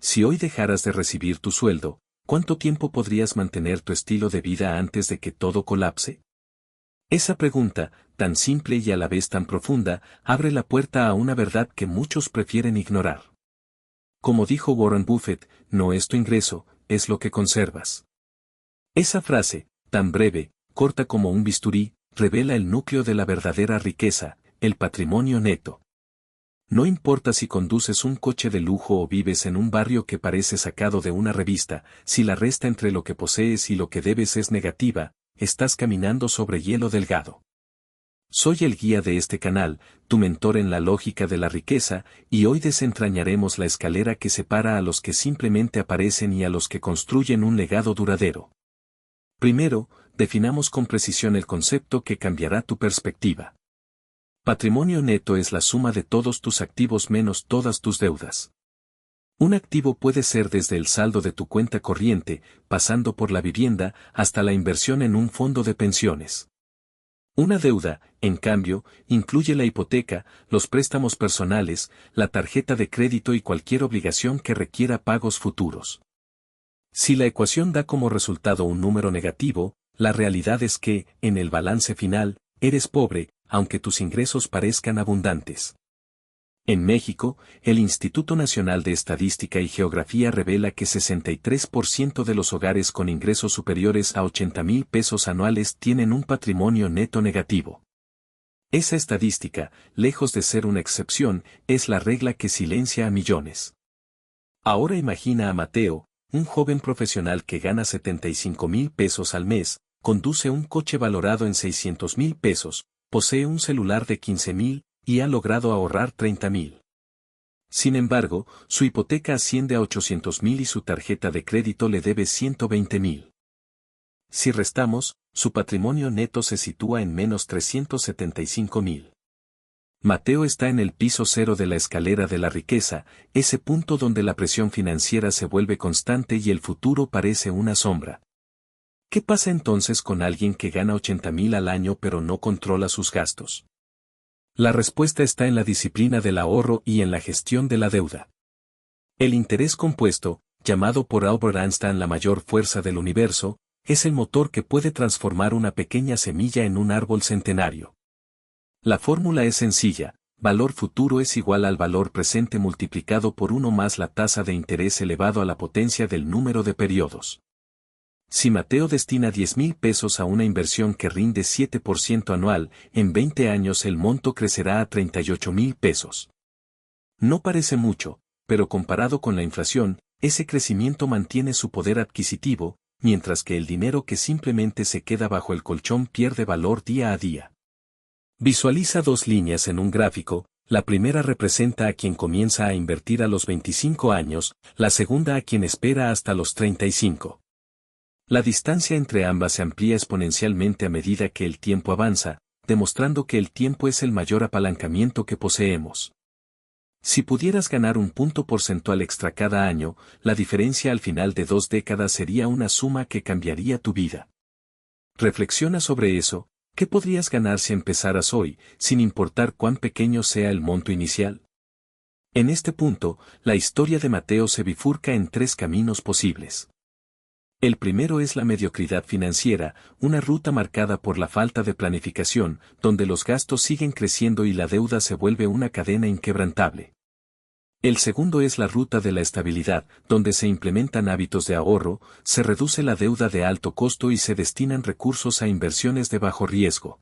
Si hoy dejaras de recibir tu sueldo, ¿cuánto tiempo podrías mantener tu estilo de vida antes de que todo colapse? Esa pregunta, tan simple y a la vez tan profunda, abre la puerta a una verdad que muchos prefieren ignorar. Como dijo Warren Buffett, no es tu ingreso, es lo que conservas. Esa frase, tan breve, corta como un bisturí, revela el núcleo de la verdadera riqueza, el patrimonio neto. No importa si conduces un coche de lujo o vives en un barrio que parece sacado de una revista, si la resta entre lo que posees y lo que debes es negativa, estás caminando sobre hielo delgado. Soy el guía de este canal, tu mentor en la lógica de la riqueza, y hoy desentrañaremos la escalera que separa a los que simplemente aparecen y a los que construyen un legado duradero. Primero, definamos con precisión el concepto que cambiará tu perspectiva. Patrimonio neto es la suma de todos tus activos menos todas tus deudas. Un activo puede ser desde el saldo de tu cuenta corriente, pasando por la vivienda, hasta la inversión en un fondo de pensiones. Una deuda, en cambio, incluye la hipoteca, los préstamos personales, la tarjeta de crédito y cualquier obligación que requiera pagos futuros. Si la ecuación da como resultado un número negativo, la realidad es que, en el balance final, eres pobre, aunque tus ingresos parezcan abundantes. En México, el Instituto Nacional de Estadística y Geografía revela que 63% de los hogares con ingresos superiores a 80,000 pesos anuales tienen un patrimonio neto negativo. Esa estadística, lejos de ser una excepción, es la regla que silencia a millones. Ahora imagina a Mateo, un joven profesional que gana 75,000 pesos al mes, conduce un coche valorado en 600,000 pesos, posee un celular de 15,000, y ha logrado ahorrar 30,000. Sin embargo, su hipoteca asciende a 800,000 y su tarjeta de crédito le debe 120,000. Si restamos, su patrimonio neto se sitúa en menos 375,000. Mateo está en el piso cero de la escalera de la riqueza, ese punto donde la presión financiera se vuelve constante y el futuro parece una sombra. ¿Qué pasa entonces con alguien que gana 80,000 al año pero no controla sus gastos? La respuesta está en la disciplina del ahorro y en la gestión de la deuda. El interés compuesto, llamado por Albert Einstein la mayor fuerza del universo, es el motor que puede transformar una pequeña semilla en un árbol centenario. La fórmula es sencilla, valor futuro es igual al valor presente multiplicado por 1 más la tasa de interés elevado a la potencia del número de periodos. Si Mateo destina 10,000 pesos a una inversión que rinde 7% anual, en 20 años el monto crecerá a 38,000 pesos. No parece mucho, pero comparado con la inflación, ese crecimiento mantiene su poder adquisitivo, mientras que el dinero que simplemente se queda bajo el colchón pierde valor día a día. Visualiza 2 líneas en un gráfico, la primera representa a quien comienza a invertir a los 25 años, la segunda a quien espera hasta los 35. La distancia entre ambas se amplía exponencialmente a medida que el tiempo avanza, demostrando que el tiempo es el mayor apalancamiento que poseemos. Si pudieras ganar un punto porcentual extra cada año, la diferencia al final de 2 décadas sería una suma que cambiaría tu vida. Reflexiona sobre eso, ¿qué podrías ganar si empezaras hoy, sin importar cuán pequeño sea el monto inicial? En este punto, la historia de Mateo se bifurca en 3 caminos posibles. El primero es la mediocridad financiera, una ruta marcada por la falta de planificación, donde los gastos siguen creciendo y la deuda se vuelve una cadena inquebrantable. El segundo es la ruta de la estabilidad, donde se implementan hábitos de ahorro, se reduce la deuda de alto costo y se destinan recursos a inversiones de bajo riesgo.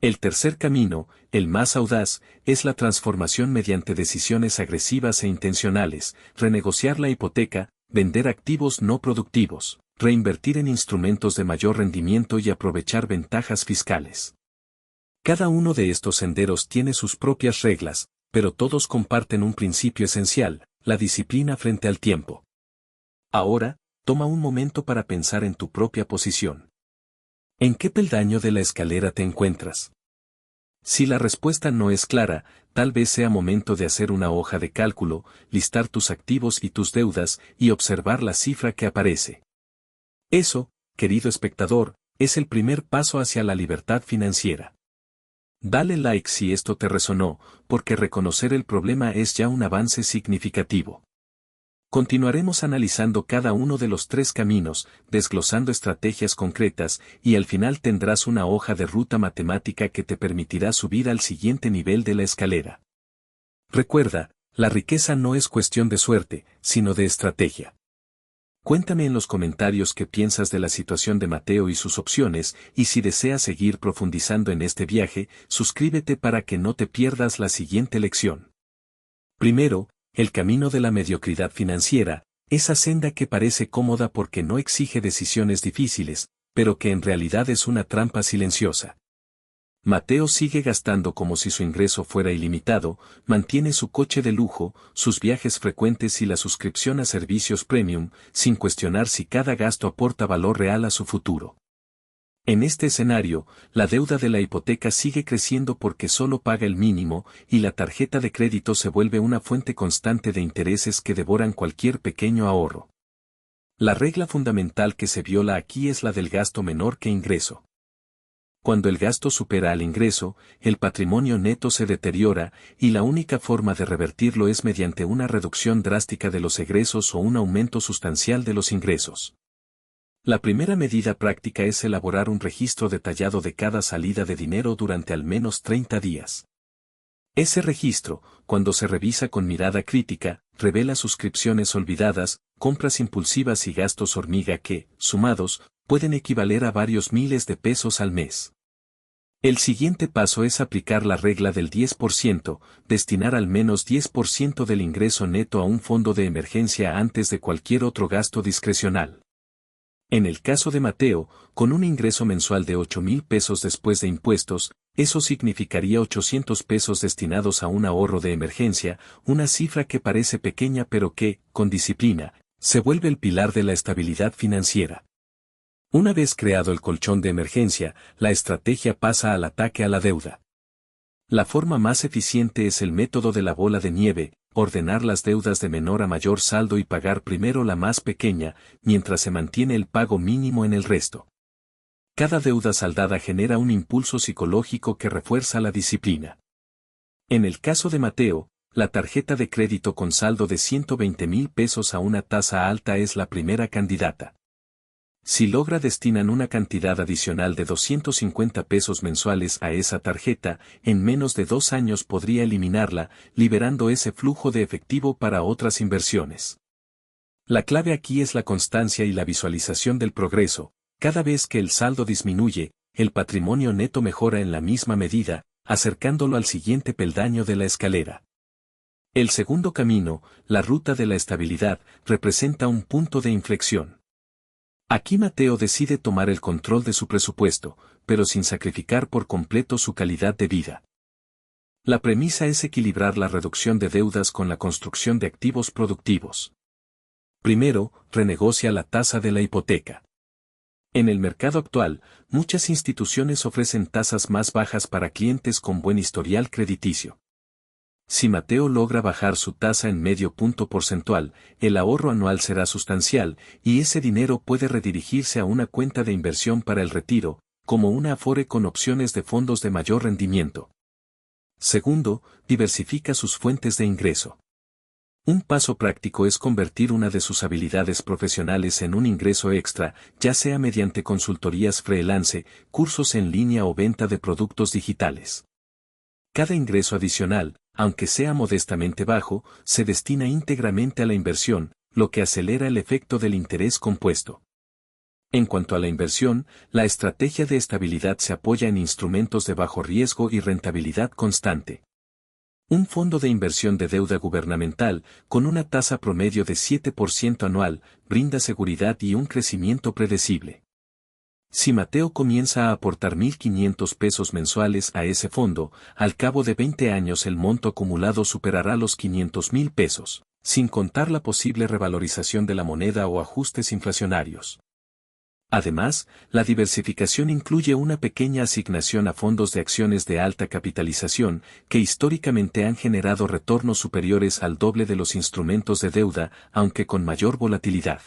El tercer camino, el más audaz, es la transformación mediante decisiones agresivas e intencionales, renegociar la hipoteca, vender activos no productivos, reinvertir en instrumentos de mayor rendimiento y aprovechar ventajas fiscales. Cada uno de estos senderos tiene sus propias reglas, pero todos comparten un principio esencial, la disciplina frente al tiempo. Ahora, toma un momento para pensar en tu propia posición. ¿En qué peldaño de la escalera te encuentras? Si la respuesta no es clara, tal vez sea momento de hacer una hoja de cálculo, listar tus activos y tus deudas y observar la cifra que aparece. Eso, querido espectador, es el primer paso hacia la libertad financiera. Dale like si esto te resonó, porque reconocer el problema es ya un avance significativo. Continuaremos analizando cada uno de los 3 caminos, desglosando estrategias concretas, y al final tendrás una hoja de ruta matemática que te permitirá subir al siguiente nivel de la escalera. Recuerda, la riqueza no es cuestión de suerte, sino de estrategia. Cuéntame en los comentarios qué piensas de la situación de Mateo y sus opciones, y si deseas seguir profundizando en este viaje, suscríbete para que no te pierdas la siguiente lección. Primero, el camino de la mediocridad financiera, esa senda que parece cómoda porque no exige decisiones difíciles, pero que en realidad es una trampa silenciosa. Mateo sigue gastando como si su ingreso fuera ilimitado, mantiene su coche de lujo, sus viajes frecuentes y la suscripción a servicios premium, sin cuestionar si cada gasto aporta valor real a su futuro. En este escenario, la deuda de la hipoteca sigue creciendo porque solo paga el mínimo, y la tarjeta de crédito se vuelve una fuente constante de intereses que devoran cualquier pequeño ahorro. La regla fundamental que se viola aquí es la del gasto menor que ingreso. Cuando el gasto supera al ingreso, el patrimonio neto se deteriora, y la única forma de revertirlo es mediante una reducción drástica de los egresos o un aumento sustancial de los ingresos. La primera medida práctica es elaborar un registro detallado de cada salida de dinero durante al menos 30 días. Ese registro, cuando se revisa con mirada crítica, revela suscripciones olvidadas, compras impulsivas y gastos hormiga que, sumados, pueden equivaler a varios miles de pesos al mes. El siguiente paso es aplicar la regla del 10%, destinar al menos 10% del ingreso neto a un fondo de emergencia antes de cualquier otro gasto discrecional. En el caso de Mateo, con un ingreso mensual de 8,000 pesos después de impuestos, eso significaría 800 pesos destinados a un ahorro de emergencia, una cifra que parece pequeña pero que, con disciplina, se vuelve el pilar de la estabilidad financiera. Una vez creado el colchón de emergencia, la estrategia pasa al ataque a la deuda. La forma más eficiente es el método de la bola de nieve, ordenar las deudas de menor a mayor saldo y pagar primero la más pequeña, mientras se mantiene el pago mínimo en el resto. Cada deuda saldada genera un impulso psicológico que refuerza la disciplina. En el caso de Mateo, la tarjeta de crédito con saldo de 120,000 pesos a una tasa alta es la primera candidata. Si logra destinar una cantidad adicional de 250 pesos mensuales a esa tarjeta, en menos de 2 años podría eliminarla, liberando ese flujo de efectivo para otras inversiones. La clave aquí es la constancia y la visualización del progreso. Cada vez que el saldo disminuye, el patrimonio neto mejora en la misma medida, acercándolo al siguiente peldaño de la escalera. El segundo camino, la ruta de la estabilidad, representa un punto de inflexión. Aquí Mateo decide tomar el control de su presupuesto, pero sin sacrificar por completo su calidad de vida. La premisa es equilibrar la reducción de deudas con la construcción de activos productivos. Primero, renegocia la tasa de la hipoteca. En el mercado actual, muchas instituciones ofrecen tasas más bajas para clientes con buen historial crediticio. Si Mateo logra bajar su tasa en medio punto porcentual, el ahorro anual será sustancial, y ese dinero puede redirigirse a una cuenta de inversión para el retiro, como una Afore con opciones de fondos de mayor rendimiento. Segundo, diversifica sus fuentes de ingreso. Un paso práctico es convertir una de sus habilidades profesionales en un ingreso extra, ya sea mediante consultorías freelance, cursos en línea o venta de productos digitales. Cada ingreso adicional, aunque sea modestamente bajo, se destina íntegramente a la inversión, lo que acelera el efecto del interés compuesto. En cuanto a la inversión, la estrategia de estabilidad se apoya en instrumentos de bajo riesgo y rentabilidad constante. Un fondo de inversión de deuda gubernamental, con una tasa promedio de 7% anual, brinda seguridad y un crecimiento predecible. Si Mateo comienza a aportar 1,500 pesos mensuales a ese fondo, al cabo de 20 años el monto acumulado superará los 500,000 pesos, sin contar la posible revalorización de la moneda o ajustes inflacionarios. Además, la diversificación incluye una pequeña asignación a fondos de acciones de alta capitalización, que históricamente han generado retornos superiores al doble de los instrumentos de deuda, aunque con mayor volatilidad.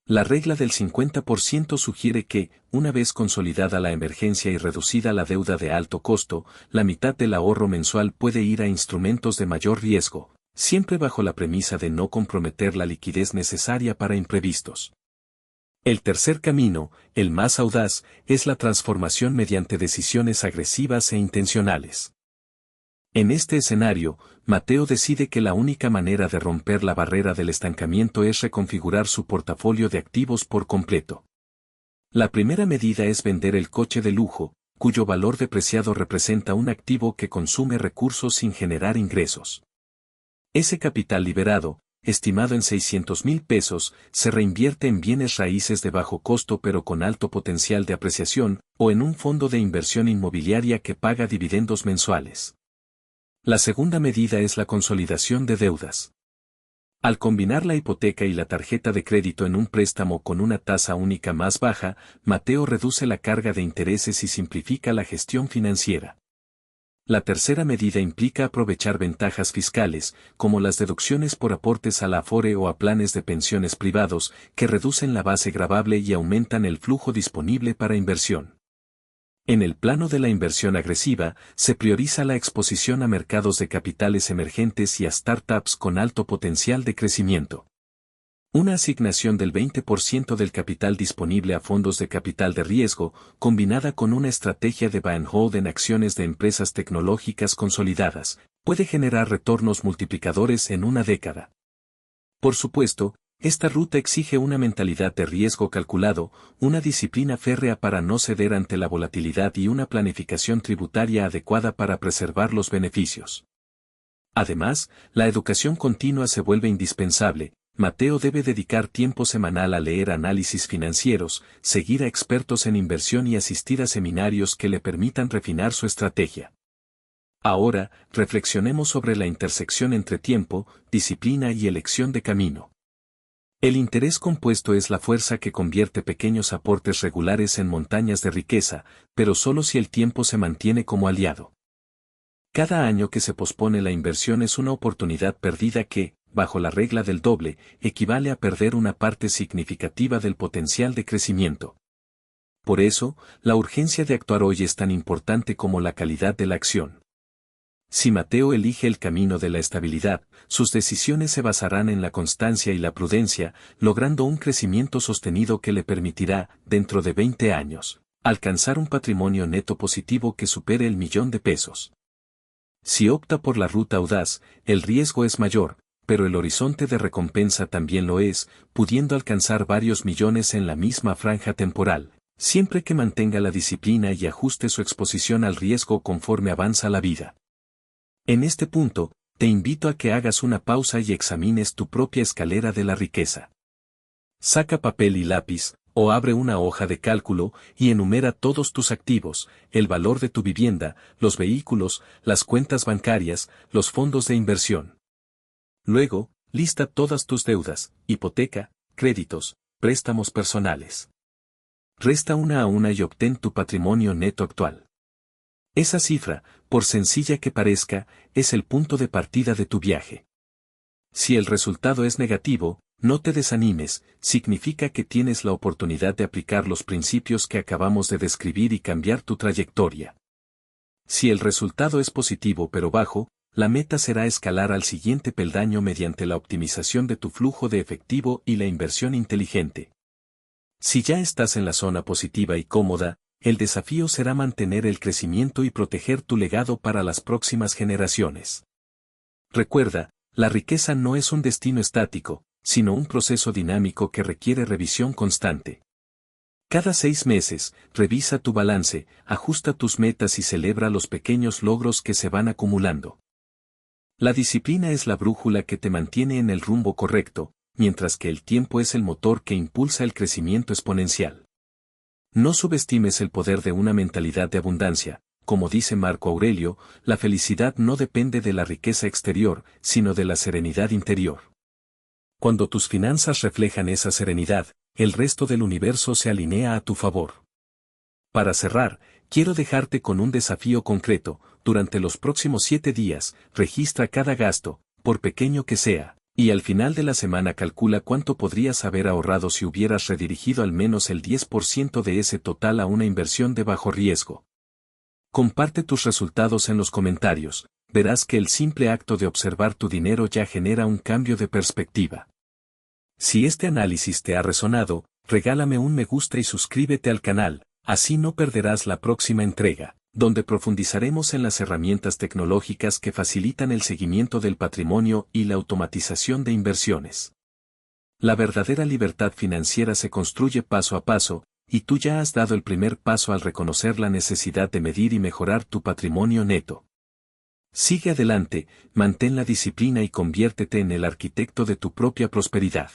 La regla del 50% sugiere que, una vez consolidada la emergencia y reducida la deuda de alto costo, la mitad del ahorro mensual puede ir a instrumentos de mayor riesgo, siempre bajo la premisa de no comprometer la liquidez necesaria para imprevistos. El tercer camino, el más audaz, es la transformación mediante decisiones agresivas e intencionales. En este escenario, Mateo decide que la única manera de romper la barrera del estancamiento es reconfigurar su portafolio de activos por completo. La primera medida es vender el coche de lujo, cuyo valor depreciado representa un activo que consume recursos sin generar ingresos. Ese capital liberado, estimado en 600,000 pesos, se reinvierte en bienes raíces de bajo costo pero con alto potencial de apreciación, o en un fondo de inversión inmobiliaria que paga dividendos mensuales. La segunda medida es la consolidación de deudas. Al combinar la hipoteca y la tarjeta de crédito en un préstamo con una tasa única más baja, Mateo reduce la carga de intereses y simplifica la gestión financiera. La tercera medida implica aprovechar ventajas fiscales, como las deducciones por aportes a la Afore o a planes de pensiones privados, que reducen la base gravable y aumentan el flujo disponible para inversión. En el plano de la inversión agresiva, se prioriza la exposición a mercados de capitales emergentes y a startups con alto potencial de crecimiento. Una asignación del 20% del capital disponible a fondos de capital de riesgo, combinada con una estrategia de buy and hold en acciones de empresas tecnológicas consolidadas, puede generar retornos multiplicadores en una década. Por supuesto, esta ruta exige una mentalidad de riesgo calculado, una disciplina férrea para no ceder ante la volatilidad y una planificación tributaria adecuada para preservar los beneficios. Además, la educación continua se vuelve indispensable. Mateo debe dedicar tiempo semanal a leer análisis financieros, seguir a expertos en inversión y asistir a seminarios que le permitan refinar su estrategia. Ahora, reflexionemos sobre la intersección entre tiempo, disciplina y elección de camino. El interés compuesto es la fuerza que convierte pequeños aportes regulares en montañas de riqueza, pero solo si el tiempo se mantiene como aliado. Cada año que se pospone la inversión es una oportunidad perdida que, bajo la regla del doble, equivale a perder una parte significativa del potencial de crecimiento. Por eso, la urgencia de actuar hoy es tan importante como la calidad de la acción. Si Mateo elige el camino de la estabilidad, sus decisiones se basarán en la constancia y la prudencia, logrando un crecimiento sostenido que le permitirá, dentro de 20 años, alcanzar un patrimonio neto positivo que supere el $1.000.000. Si opta por la ruta audaz, el riesgo es mayor, pero el horizonte de recompensa también lo es, pudiendo alcanzar varios millones en la misma franja temporal, siempre que mantenga la disciplina y ajuste su exposición al riesgo conforme avanza la vida. En este punto, te invito a que hagas una pausa y examines tu propia escalera de la riqueza. Saca papel y lápiz, o abre una hoja de cálculo y enumera todos tus activos, el valor de tu vivienda, los vehículos, las cuentas bancarias, los fondos de inversión. Luego, lista todas tus deudas, hipoteca, créditos, préstamos personales. Resta una a una y obtén tu patrimonio neto actual. Esa cifra, por sencilla que parezca, es el punto de partida de tu viaje. Si el resultado es negativo, no te desanimes, significa que tienes la oportunidad de aplicar los principios que acabamos de describir y cambiar tu trayectoria. Si el resultado es positivo pero bajo, la meta será escalar al siguiente peldaño mediante la optimización de tu flujo de efectivo y la inversión inteligente. Si ya estás en la zona positiva y cómoda, el desafío será mantener el crecimiento y proteger tu legado para las próximas generaciones. Recuerda, la riqueza no es un destino estático, sino un proceso dinámico que requiere revisión constante. Cada 6 meses, revisa tu balance, ajusta tus metas y celebra los pequeños logros que se van acumulando. La disciplina es la brújula que te mantiene en el rumbo correcto, mientras que el tiempo es el motor que impulsa el crecimiento exponencial. No subestimes el poder de una mentalidad de abundancia. Como dice Marco Aurelio, la felicidad no depende de la riqueza exterior, sino de la serenidad interior. Cuando tus finanzas reflejan esa serenidad, el resto del universo se alinea a tu favor. Para cerrar, quiero dejarte con un desafío concreto. Durante los próximos 7 días, registra cada gasto, por pequeño que sea, y al final de la semana calcula cuánto podrías haber ahorrado si hubieras redirigido al menos el 10% de ese total a una inversión de bajo riesgo. Comparte tus resultados en los comentarios, verás que el simple acto de observar tu dinero ya genera un cambio de perspectiva. Si este análisis te ha resonado, regálame un me gusta y suscríbete al canal, así no perderás la próxima entrega, donde profundizaremos en las herramientas tecnológicas que facilitan el seguimiento del patrimonio y la automatización de inversiones. La verdadera libertad financiera se construye paso a paso, y tú ya has dado el primer paso al reconocer la necesidad de medir y mejorar tu patrimonio neto. Sigue adelante, mantén la disciplina y conviértete en el arquitecto de tu propia prosperidad.